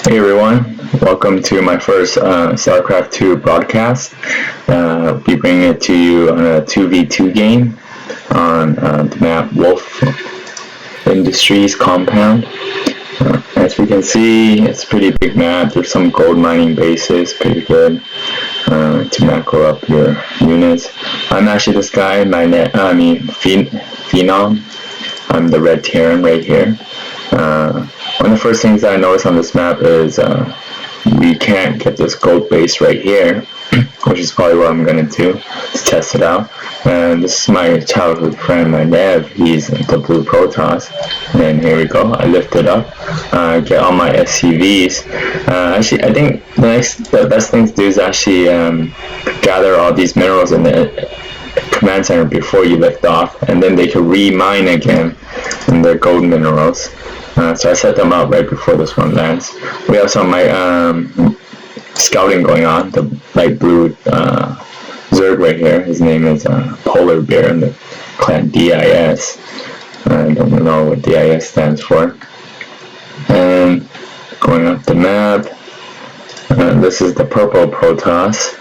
Hey everyone, welcome to my first Starcraft 2 broadcast. I'll be bringing it to you on a 2v2 game on the map Wolfe Industries compound. As we can see, it's a pretty big map. There's some gold mining bases, pretty good to macro up your units. I'm actually this guy, PHENOM. I'm the red Terran right here. One of the first things that I noticed on this map is we can't get this gold base right here, which is probably what I'm going to do to test it out. And this is my childhood friend, my MAIEV. He's the blue Protoss. And here we go. I lift it up, get all my SCVs. Actually, I think the best thing to do is actually gather all these minerals in the command center before you lift off, and then they can re-mine again in their gold minerals. So I set them up right before this one lands. We have some scouting going on. The light blue Zerg right here. His name is Polar Bear in the clan DIS. I don't know what DIS stands for. And going up the map. This is the purple Protoss.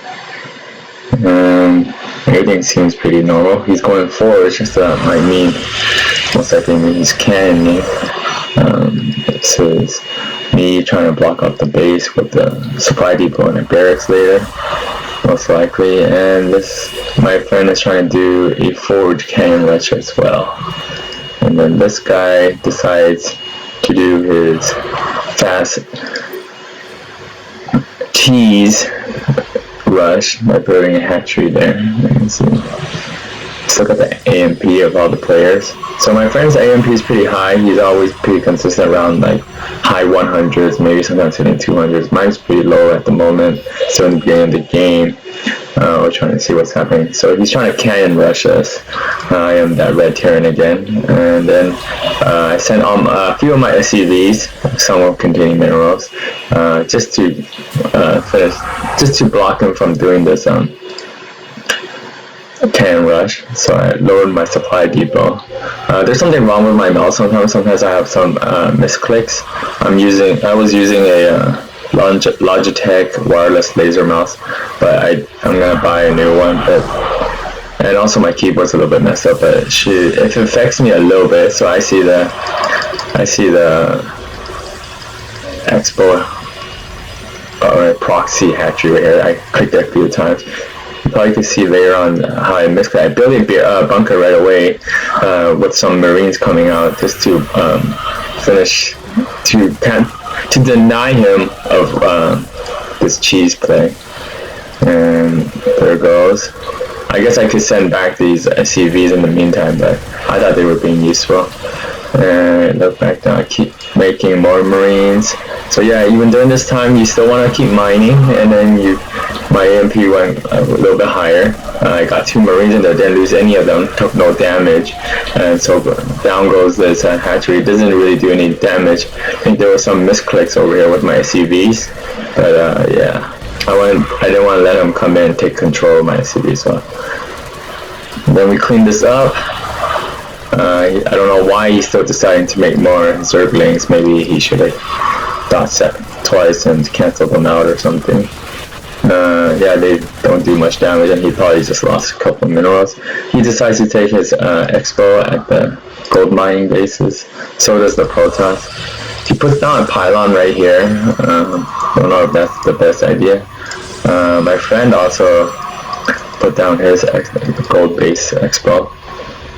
And everything seems pretty normal. He's going forward. It's just might mean most likely mean he's canning me. This is me trying to block up the base with the supply depot and a barracks later, most likely. And this, my friend is trying to do a forward cannon rush as well. And then this guy decides to do his fast cheese rush by building a hatchery there. You can see. Let's look at the AMP of all the players. So my friend's AMP is pretty high. He's always pretty consistent around like high 100s, maybe sometimes hitting 200s. Mine's pretty low at the moment, still in the beginning of the game. We're trying to see what's happening. So he's trying to cannon rush us. I am that red Terran again. And then I sent a few of my SCVs, some of containing minerals, just to finish, just to block him from doing this cannon rush. So I lowered my supply depot. There's something wrong with my mouse sometimes. Sometimes I have some misclicks. I was using a Logitech wireless laser mouse, but I'm gonna buy a new one. And also my keyboard's a little bit messed up, but it affects me a little bit. So I see the Expo or proxy hatchery right here. I clicked it a few times. You probably can see later on how I missed it. I built a bunker right away with some Marines coming out just to finish, to deny him of this cheese play. And there it goes. I guess I could send back these SCVs in the meantime, but I thought they were being useful. And look back now, I keep making more Marines. So yeah, even during this time, you still want to keep mining, and then my AMP went a little bit higher. I got 2 Marines in there, didn't lose any of them, took no damage, and so down goes this hatchery. It doesn't really do any damage. I think there were some misclicks over here with my SCVs, but yeah, I didn't want to let him come in and take control of my SCV. So then we cleaned this up. I don't know why he's still deciding to make more Zerglings. Maybe he should have thought twice and canceled them out or something. Yeah, they don't do much damage, and he probably just lost a couple of minerals. He decides to take his expo at the gold mining bases. So does the Protoss. He puts down a pylon right here. Don't know if that's the best idea. My friend also put down his gold base expo.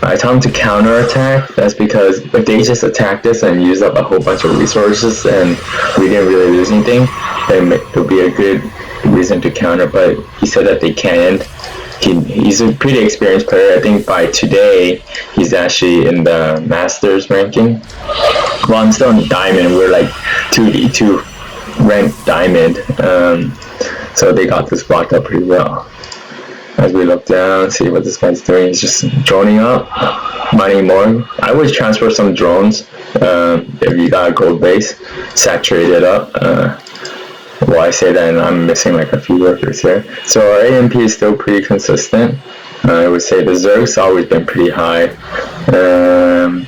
I told him to counterattack. That's because if they just attacked us and used up a whole bunch of resources and we didn't really lose anything, then it would be a good reason to counter. But he said that they can't. He's a pretty experienced player. I think by today he's actually in the Masters ranking. Well, I'm still in Diamond. We're like 2v2 ranked Diamond. So they got this blocked up pretty well. As we look down, see what this guy's doing. He's just droning up, mining more. I would transfer some drones if you got a gold base, saturate it up. Well, I say that and I'm missing like a few workers here. So our AMP is still pretty consistent. I would say the Zerg's always been pretty high. Depends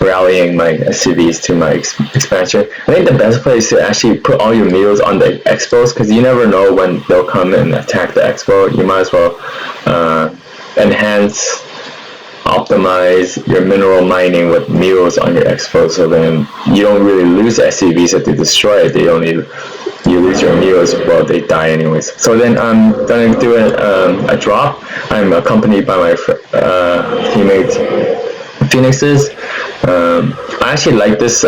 rallying my SCVs to my expansion. I think the best place to actually put all your mules on the expos, because you never know when they'll come and attack the expo. You might as well enhance, optimize your mineral mining with mules on your expo, so then you don't really lose SCVs if they destroy it. They only you lose your mules, well, they die anyways. So then I'm gonna do a drop. I'm accompanied by my teammate PHENOXes. I actually like this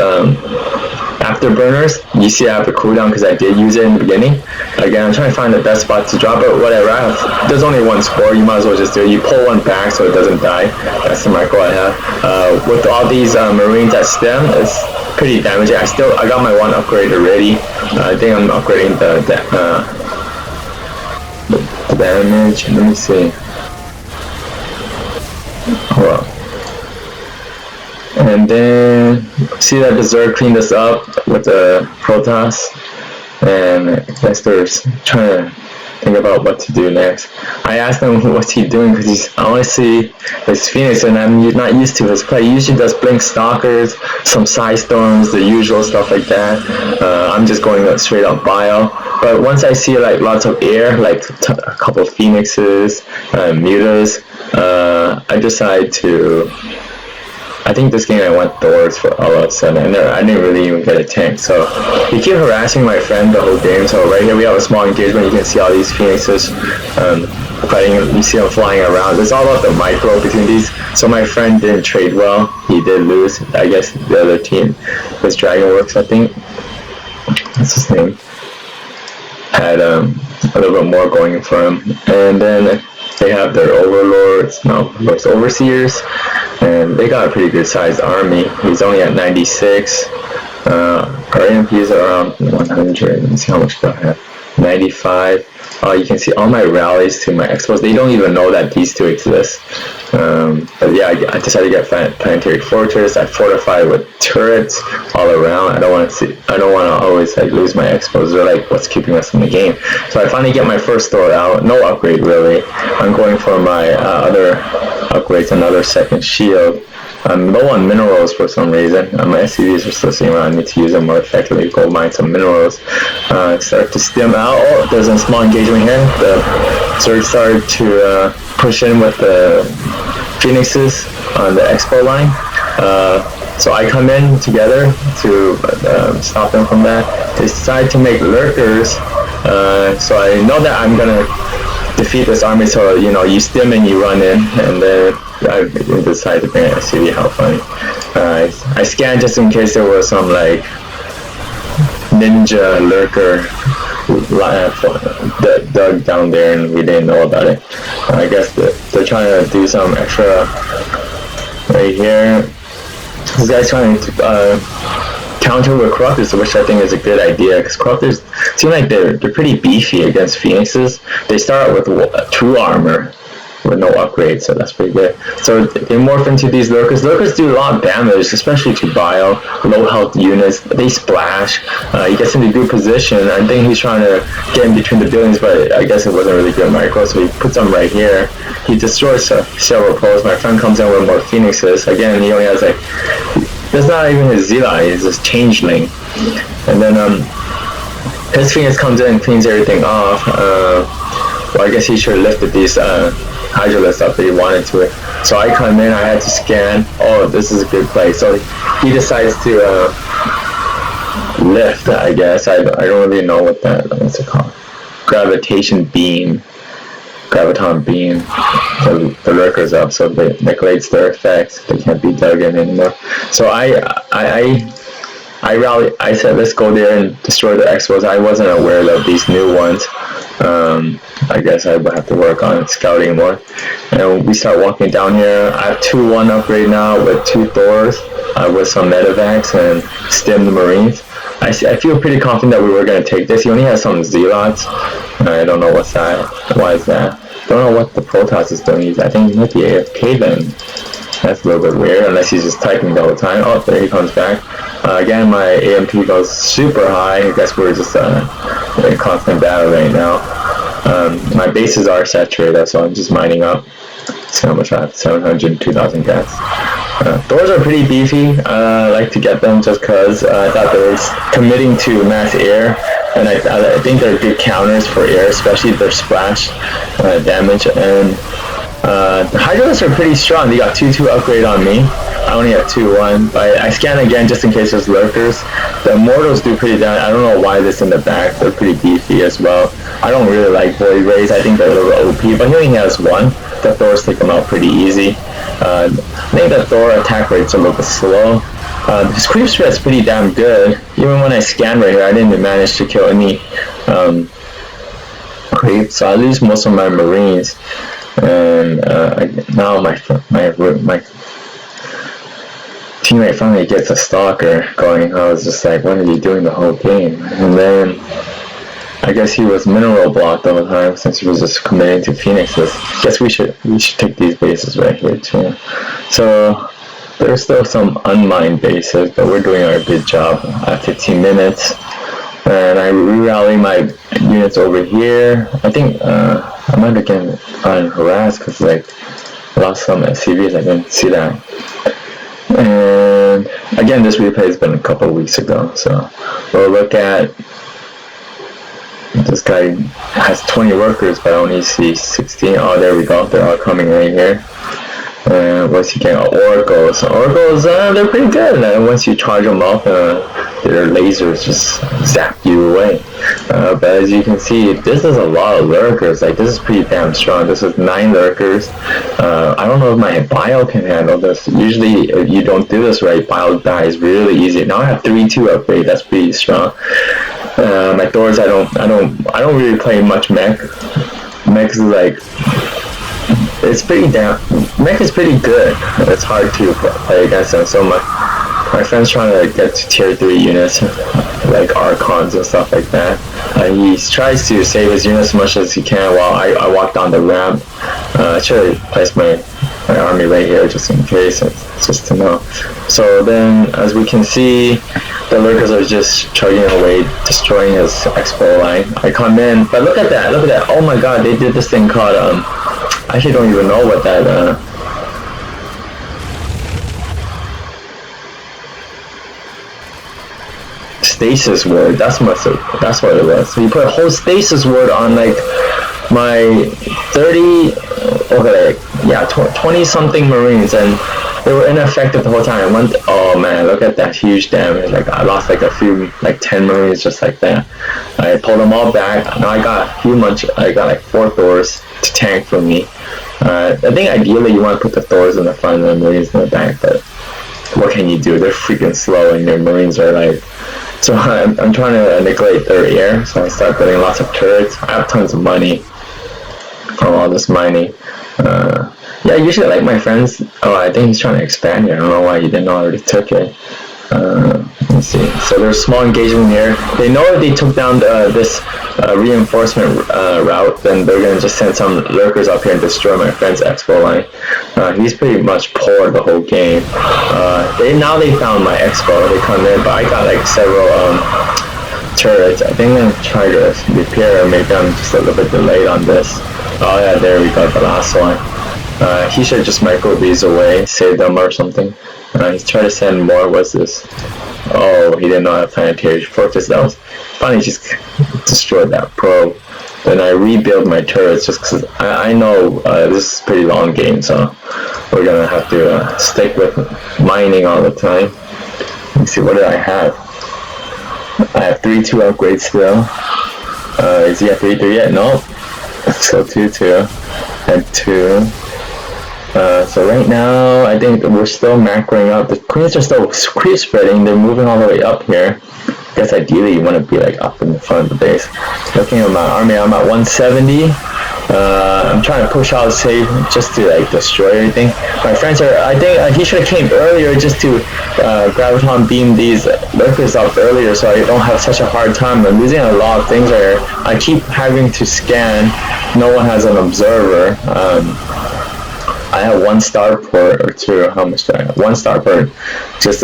afterburners. You see I have a cooldown because I did use it in the beginning. Again, I'm trying to find the best spot to drop it. Whatever, there's only one spore. You might as well just do it. You pull one back so it doesn't die. That's the micro I have. With all these marines at stem, it's pretty damaging. I got my one upgrade already. I think I'm upgrading the damage. Let me see. Hold on. And then see that Berserk cleaned us up with the Protoss, and I guess they're trying to think about what to do next. I asked him what's he doing because I want to see his PHENOX, and I'm not used to his play. He usually does blink stalkers, some side storms, the usual stuff like that. I'm just going straight up bio. But once I see like lots of air, like a couple of PHENOXes, mutas, I decide to. I think this game I went THORS for all of a sudden, and I didn't really even get a tank. So he keep harassing my friend the whole game. So right here we have a small engagement. You can see all these PHENOXes fighting. You see them flying around. It's all about the micro between these. So my friend didn't trade well. He did lose. I guess the other team, this DragonWorks, I think that's his name, had a little bit more going for him. And then they have their overlords, overseers, and they got a pretty good sized army. He's only at 96. Our MPs are around 100. Let me see how much do I have. 95. You can see all my rallies to my expos. They don't even know that these two exist. But yeah, I decided to get Planetary Fortress. I fortify with turrets all around. I don't want to always like lose my expos. They're like what's keeping us in the game. So I finally get my first Thor out. No upgrade really. I'm going for my other upgrades, another second shield. I'm low on minerals for some reason. My SCVs are still sitting around. I need to use them more effectively. Go mine some minerals. Start to stem out. Oh, there's a small engagement here. The Zerg started to push in with the PHENOXes on the expo line. So I come in together to stop them from that. They decide to make lurkers. So I know that I'm gonna defeat this army. So you stem and you run in, and then I decided to bring an SCV. How funny! I scanned just in case there was some like ninja lurker dug down there and we didn't know about it. I guess they're trying to do some extra right here. This guy's trying to counter with Corruptors, which I think is a good idea, because Corruptors seem like they're pretty beefy against PHENOXes. They start out with 2 armor with no upgrade, so that's pretty good. So they morph into these lurkers. Lurkers do a lot of damage, especially to bio, low health units. They splash. He gets into good position. I think he's trying to get in between the buildings, but I guess it wasn't really good micro, so he puts them right here. He destroys several posts. My friend comes in with more PHENOXes. Again, he only has like, that's not even his Zealot, it's just Changeling. And then his PHENOX comes in and cleans everything off. Well, I guess he should have lifted these Hydralisk up that he wanted to. So I come in, I had to scan. Oh, this is a good play. So he decides to lift, I guess. I don't really know what's it called. Graviton beam. The lurkers up, so it neglects their effects. They can't be dug in anymore. So I said let's go there and destroy the expos. I wasn't aware of these new ones. I guess I would have to work on scouting more. And we start walking down here. I have 2-1 upgrade now with 2 Thors, with some medevacs and stem the Marines. I feel pretty confident that we were going to take this. He only has some Zealots. I don't know what's that. Why is that? Don't know what the Protoss is doing. I think he might be AFK then. That's a little bit weird, unless he's just typing the whole time. Oh, there he comes back. Again, my AMP goes super high. I guess we're just in a constant battle right now. My bases are saturated, so I'm just mining up. see how much I have. 700, 2,000 gas. THORS are pretty beefy. I like to get them just because I thought they were committing to mass air, and I think they're good counters for air, especially their splash damage. And the Hydralisks are pretty strong. They got 2-2 upgrade on me. I only have 2-1, but I scan again just in case there's lurkers. The Immortals do pretty damage. I don't know why this in the back. They're pretty beefy as well. I don't really like Void Rays. I think they're a little OP, but he only has 1. The Thors take them out pretty easy. I think the Thor attack rate's a little bit slow. His creep spread's pretty damn good. Even when I scan right here, I didn't manage to kill any creep, so I lose most of my Marines. And now my teammate finally gets a stalker going. I was just like, what are you doing the whole game? And then I guess he was mineral blocked all the time since he was just committing to Phoenixes. Guess we should take these bases right here too. So there's still some unmined bases, but we're doing our good job at 15 minutes. And I re-rally my units over here. I think I might have gotten harassed because like I lost some SCVs. I didn't see that. And again, this replay has been a couple of weeks ago, so we'll look at this guy has 20 workers, but I only see 16. Oh, there we go. They're all coming right here. Once you get oracles, they're pretty good. And once you charge them up, their lasers just zap you away. But as you can see, this is a lot of lurkers. Like, this is pretty damn strong. This is 9 lurkers. I don't know if my bio can handle this. Usually, if you don't do this right, bio dies really easy. Now I have 3-2 upgrade. That's pretty strong. My THORS, I don't really play much mech. Mech is like, it's pretty damn. Mech is pretty good. It's hard to play against them so much. My friend's trying to get to tier 3 units, like Archons and stuff like that. He tries to save his units as much as he can while I walk down the ramp. I should have placed my army right here just in case, just to know. So then, as we can see, the lurkers are just chugging away, destroying his expo line. I come in, but look at that, oh my god, they did this thing called, I actually don't even know what that, stasis ward, that's what it was. So you put a whole stasis ward on like my 20 something Marines, and they were ineffective the whole time. Oh man, look at that huge damage. Like I lost like a few, like 10 Marines just like that. I pulled them all back. Now I got like 4 THORs to tank for me. I think ideally you want to put the THORs in the front and the Marines in the back, but what can you do? They're freaking slow and your Marines are like... So I'm trying to neglect their air, so I start building lots of turrets. I have tons of money from all this mining. Yeah, usually like my friends... Oh, I think he's trying to expand here. I don't know why he didn't already took it. Let's see. So there's small engagement here. They know if they took down this reinforcement route, then they're going to just send some lurkers up here and destroy my friend's expo line. He's pretty much poor the whole game. Now they found my expo. They come in, but I got like several turrets. I think I'm going to try to repair. Maybe I'm just a little bit delayed on this. Oh yeah, there we go, the last one. He should just micro these away, save them or something. He's trying to send more. What's this? Oh, he didn't know how to planetary fortress. That was funny. Just destroyed that probe. Then I rebuild my turrets just because I know this is a pretty long game, so we're gonna have to stick with mining all the time. Let me see, what did I have? I have 3-2 upgrades still. Is he at 3-3 yet? No. So 2-2 and 2. So right now, I think we're still macroing up. The queens are still creep spreading. They're moving all the way up here. I guess ideally you want to be like up in the front of the base. Looking at my army, I'm at 170. I'm trying to push out safe just to like destroy everything. My friends are, I think he should have came earlier just to graviton beam these lurkers up earlier so I don't have such a hard time. I'm losing a lot of things here. I keep having to scan. No one has an observer. I have 1 starport or 2. How much do I have? 1 starport. Just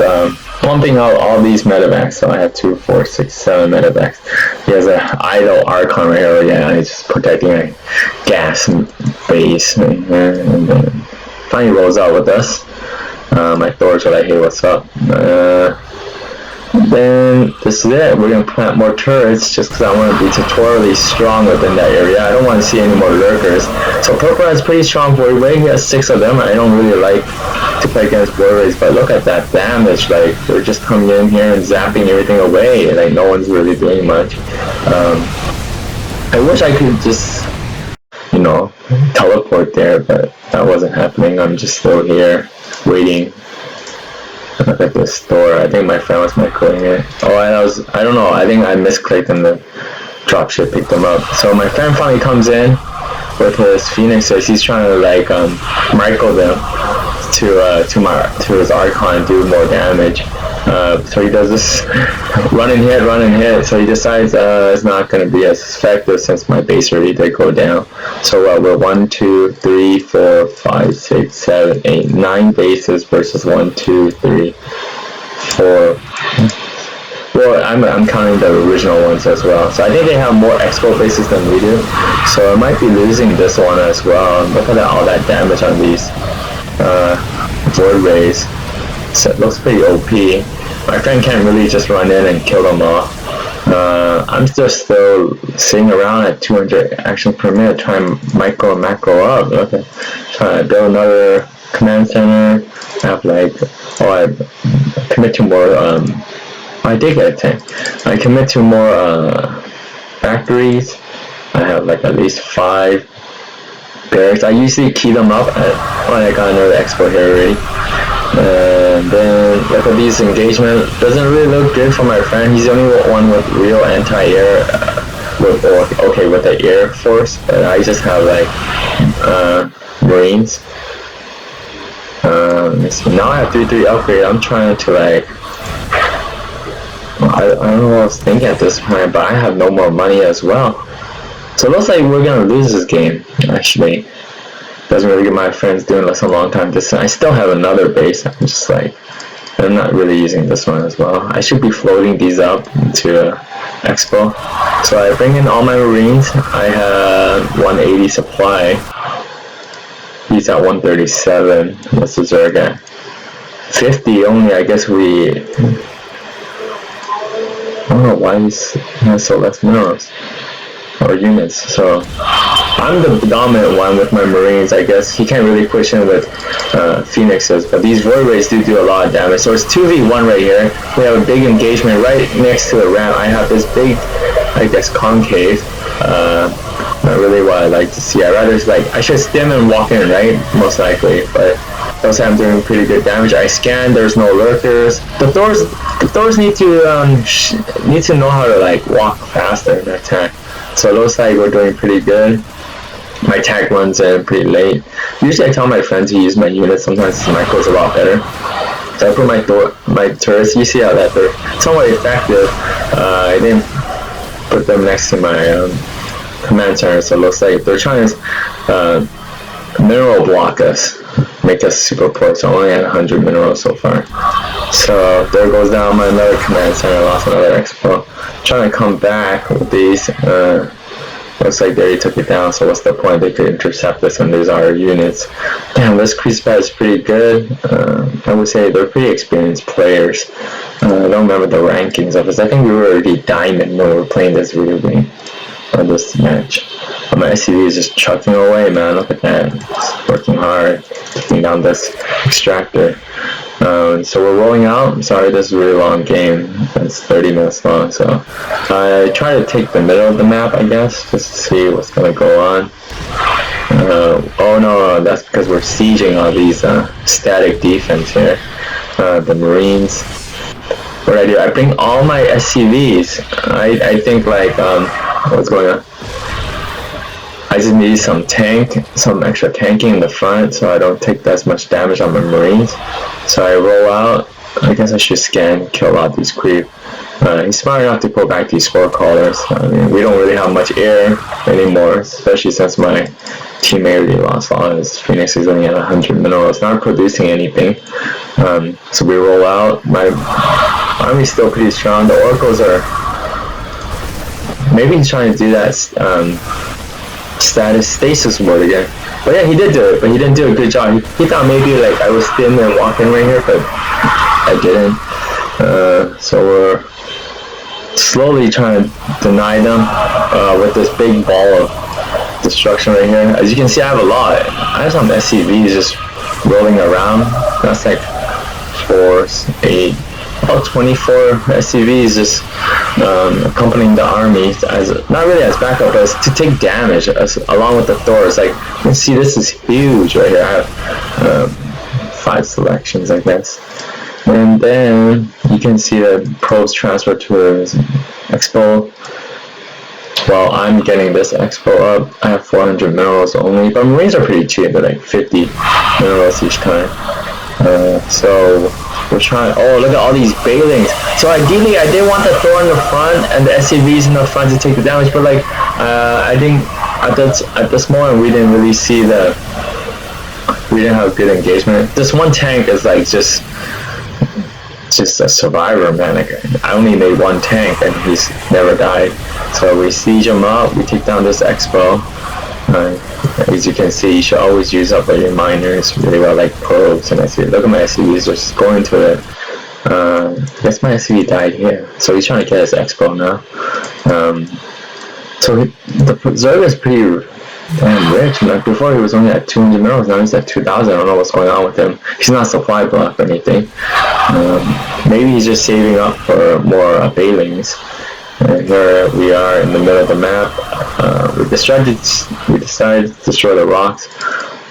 pumping out all these medevacs. So I have 2, 4, 6, 7 medevacs. He has an idle Archon right here. Yeah, he's just protecting my gas base right here, and then finally rolls out with us. My THORS are like, hey, what's up? Then this is it. We're gonna plant more turrets just because I want to be tutorially strong within that area. I don't want to see any more lurkers. So purple has pretty strong void ray. He has 6 of them. I don't really like to play against void rays, but look at that damage. Like, they're just coming in here and zapping everything away. Like, no one's really doing much. I wish I could just, you know, teleport there, but that wasn't happening. I'm just still here waiting. Look at this store. I think my friend was microing it. Oh, I don't know. I think I misclicked and the dropship picked them up. So my friend finally comes in with his PHENOXes. He's trying to like micro them to his Archon and do more damage. So he does this run and hit. So he decides it's not going to be as effective since my base already did go down. So we're 1, 2, 3, 4, 5, 6, 7, 8, 9 bases versus 1, 2, 3, 4. Well, I'm counting the original ones as well. So I think they have more expo bases than we do. So I might be losing this one as well. Look at all that damage on these void rays. So it looks pretty OP. My friend can't really just run in and kill them all. I'm just still sitting around at 200 actions per minute trying to micro and macro up. Okay. Trying to build another command center. I have like, I commit to more, I did get a tank. I commit to more factories. I have like at least 5 barracks. I usually key them up when I got another expo here already. And then look at these engagement. Doesn't really look good for my friend. He's the only one with real anti-air, with the air force. But I just have like Marines. Let me see. Now I have 3/3 upgrade. I'm trying to like. I don't know what I was thinking at this point, but I have no more money as well. So it looks like we're gonna lose this game. Actually. Doesn't really get my friends doing some long time distance. I still have another base. I'm just like, I'm not really using this one as well. I should be floating these up into Expo. So I bring in all my Marines. I have 180 supply. He's at 137. What's the Zerg at? 50 only. I guess we. I don't know why he has so less minerals or units. So I'm the dominant one with my Marines. I guess he can't really push in with PHENOXes, but these void rays do a lot of damage. So it's 2v1 right here. We have a big engagement right next to the ramp. I have this big, I guess, concave. Not really what I like to see. I rather like I should stim and walk in, right? Most likely, but those I'm doing pretty good damage. I scan. There's no lurkers. The THORS need to know how to like walk faster and attack. So it looks like we're doing pretty good. My tag runs in pretty late. Usually I tell my friends to use my units. Sometimes this micro's a lot better. So I put my turrets. You see how that they're somewhat effective. I didn't put them next to my command center, so it looks like they're trying to mineral block us, make us super poor. So I only had 100 minerals so far. So there goes down my another command center. Lost another expo. Trying to come back with these. Looks like they already took it down, so what's the point? They could intercept us and there's our units. Damn, this crease pad is pretty good. I would say they're pretty experienced players. I don't remember the rankings of us. I think we were already diamond when we were playing this video game on this match. My SCV is just chucking away, man. Look at that. It's working hard, taking down this extractor. So we're rolling out. I'm sorry, this is a really long game. It's 30 minutes long, so I try to take the middle of the map, I guess, just to see what's gonna go on. Oh no, that's because we're sieging all these static defense here. The Marines. What I do? I bring all my SCVs. I think like what's going on? I just need some extra tanking in the front so I don't take that much damage on my Marines. So I roll out. I guess I should scan, kill out these creep. He's smart enough to pull back these score callers. I mean, we don't really have much air anymore, especially since my teammate already lost all his PHENOX. Is only at 100 minerals, not producing anything. So we roll out. My army's still pretty strong. The oracles are. Maybe he's trying to do that stasis word again. But yeah, he did do it, but he didn't do a good job. He thought maybe like I was thin and walking right here, but I didn't. So we're slowly trying to deny them with this big ball of destruction right here. As you can see, I have a lot. I have some SCVs just rolling around. That's like 4, 8, about 24 SCVs just accompanying the army as not really as backup, but as to take damage along with the THORS. Like you can see, this is huge right here. I have 5 selections, I guess. And then you can see the probes transfer to his expo. Well, I'm getting this expo up. I have 400 minerals only, but Marines are pretty cheap. They're like 50 minerals each time. So we're trying. Oh, look at all these banelings. So ideally, I did want the Thor in the front and the SCVs in the front to take the damage, but like I think at this moment we didn't really see the. We didn't have good engagement. This one tank is like just a survivor, man. Like, I only made 1 tank and he's never died. So we siege him up, we take down this expo. As you can see, you should always use up your miners really well, like probes and SCV. Look at my SCVs just going to it. I guess my SCV died here. So he's trying to get his expo now. So the Zerg is pretty damn rich. Like before he was only at 200 minerals, now he's at 2,000. I don't know what's going on with him. He's not supply block or anything. Maybe he's just saving up for more banelings. And here we are in the middle of the map. We decided to destroy the rocks.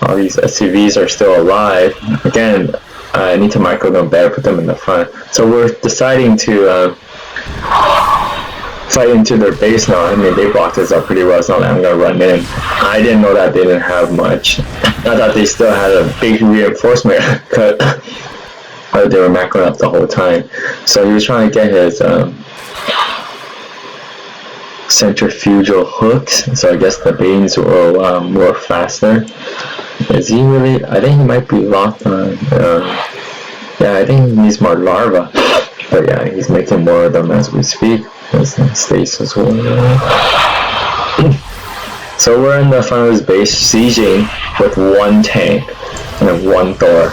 All these SCVs are still alive. Again, I need to micro them better, put them in the front. So we're deciding to fight into their base now. I mean, they blocked us up pretty well. It's not like I'm gonna run in. I didn't know that they didn't have much. I thought they still had a big reinforcement cut. But they were macroing up the whole time. So he was trying to get his centrifugal hooks. So I guess the beans will work faster. Is he really? I think he might be locked on. Yeah, I think he needs more larvae. But yeah, he's making more of them as we speak. Stasis. So we're in the front of his base, sieging with 1 tank and 1 Thor.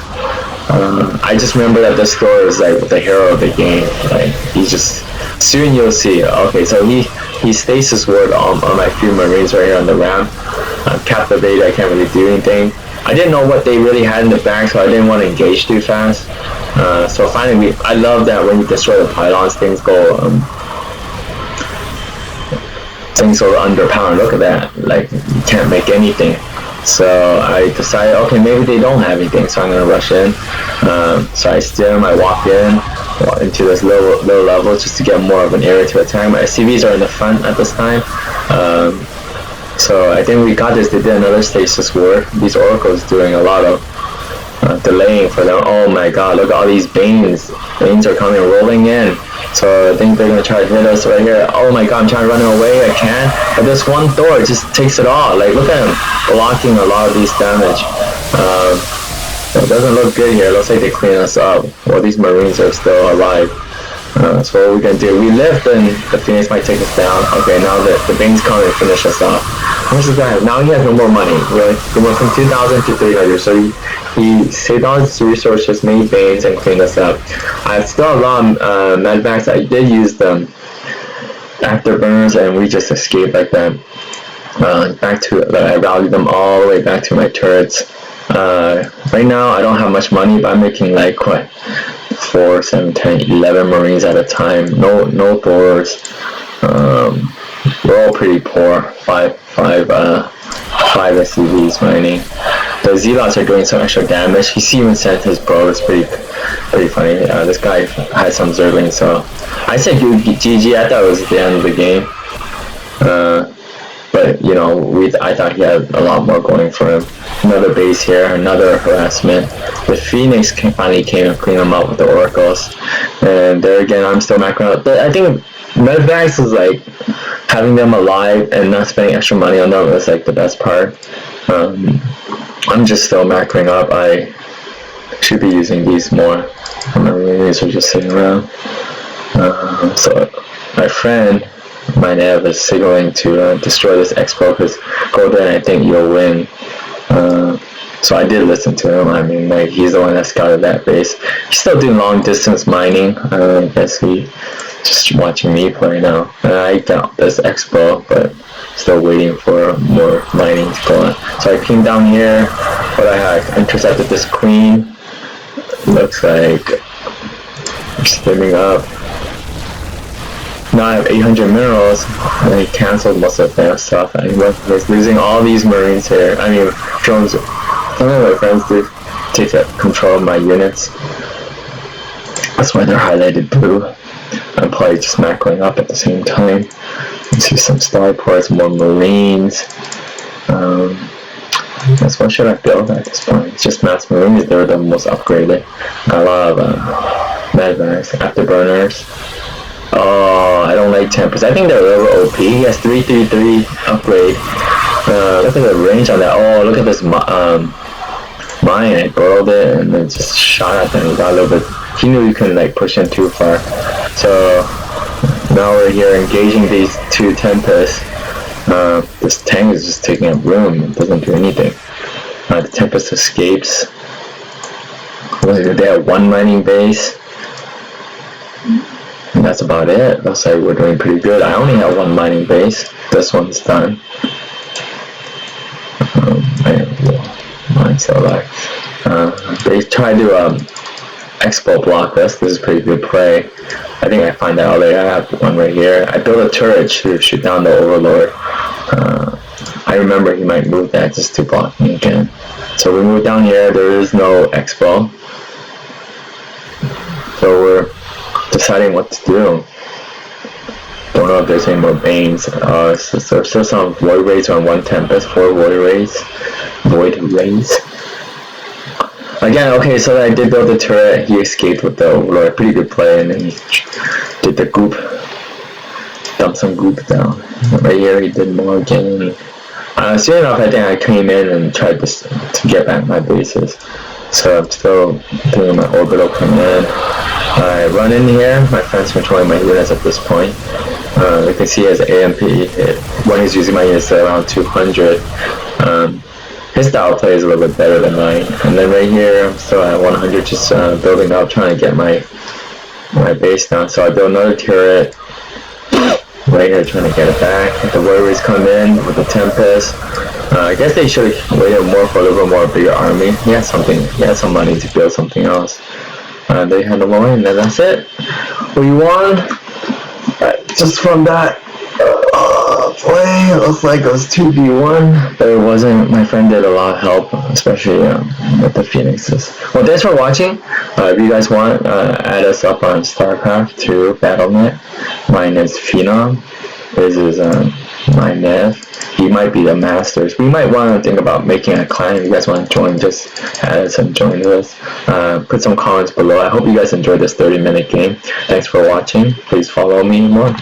I just remember that this Thor is like the hero of the game. Like he's just soon you'll see. Okay, so he stasis ward on my few Marines right here on the ramp. Captivated. I can't really do anything. I didn't know what they really had in the back, so I didn't want to engage too fast. So finally, I love that when you destroy the pylons, things go under power. Look at that, like you can't make anything. So I decided, okay, maybe they don't have anything, so I'm gonna rush in. So I steer them, I walk into this low level just to get more of an area to attack. My SCVs are in the front at this time. So I think we got this. They did another stasis ward. These oracles doing a lot of delaying for them. Oh my god, look at all these Banes. Banes are coming rolling in. So I think they're gonna try to hit us right here. Oh my god, I'm trying to run away. I can't. But this 1 Thor just takes it all. Like look at him blocking a lot of these damage. It doesn't look good here. It looks like they clean us up. Well, these Marines are still alive. So what we can do? We live, then the Phoenix might take us down. Okay, now the Bane's coming to finish us off. Where's the guy? Now he has no more money. Really? He went from 2,000 to 300. So he saved all his resources, made Banes, and cleaned us up. I still have a lot of medvacs. I did use them afterburners, and we just escaped like that. I rallied them all the way back to my turrets. Right now I don't have much money, but I'm making like what 4, 7, 10, 11 Marines at a time. No THORs. We're all pretty poor. 5 SCVs mining. The Zealots are doing some extra damage. He even sent his bro. It's pretty funny. This guy had some Zerglings, so I said GG. I thought it was the end of the game. But you know, I thought he had a lot more going for him. Another base here, another harassment. The Phoenix finally came and cleaned him up with the oracles. And there again, I'm still macroing out. But I think medvacs is like having them alive and not spending extra money on them is like the best part. I'm just still macroing up. I should be using these more. My Marines are just sitting around. So my friend MAIEV is signaling to destroy this expo, because go there and I think you'll win. So I did listen to him. I mean, like, he's the one that scouted that base. He's still doing long distance mining. I guess he just watching me play now. I got this expo, but still waiting for more mining to go on. So I came down here. What I had intercepted this queen. Looks like I'm slimming up. Now I have 800 minerals, and I canceled most of that stuff. I was losing all these marines here. I mean, drones. Some of my friends did take control of my units. That's why they're highlighted blue. I'm probably just macroing up at the same time. Let's see some starports, more marines. That's what should I build at this point? It's just mass marines. They're the most upgraded. A lot of medvacs, afterburners. Oh, I don't like tempers. I think they're a little OP. He has 333 upgrade. Look at the range on that. Oh, look at this mine. I borrowed it and then just shot at them. He got a little bit. He knew he couldn't like push in too far. So now we're here engaging these two Tempests. This tank is just taking up room. It doesn't do anything. The Tempest escapes. They have one mining base. And that's about it. Looks like we're doing pretty good. I only have one mining base. This one's done. Mine's still alive. They tried to expo block us. This is pretty good play. I think I find out later. I have one right here. I built a turret to shoot down the Overlord. I remember he might move that just to block me again. So we move down here. There is no expo. So we're deciding what to do. Don't know if there's any more Banes. So there's still some Void Rays on one Tempest, 4 Void Rays. Again, okay, so I did build the turret. He escaped with the Overlord. Pretty good play, and then he did the goop. Dumped some goop down. Right here, he did more again. Soon enough, I think I came in and tried to get back my bases. So I'm still doing my orbital command. I run in here. My friend's controlling my units at this point. You can see as AMP, when he's using my units at around 200. His style play is a little bit better than mine. And then right here, I'm still at 100, just building up, trying to get my base down. So I build another turret right here, trying to get it back. The warriors come in with the Tempest. I guess they should have waited more for a little bit more bigger army. He had some money to build something else. They had the low end, and that's it. We won. Just from that play, it looks like it was 2v1, but it wasn't. My friend did a lot of help, especially with the Phoenixes. Well, thanks for watching. If you guys want, add us up on Starcraft to BANELINGS. Mine is PHENOM. His is my MAIEV. He might be the Masters. We might want to think about making a clan. If you guys want to join, just add us and join us. Put some comments below. I hope you guys enjoyed this 30-minute game. Thanks for watching. Please follow me more.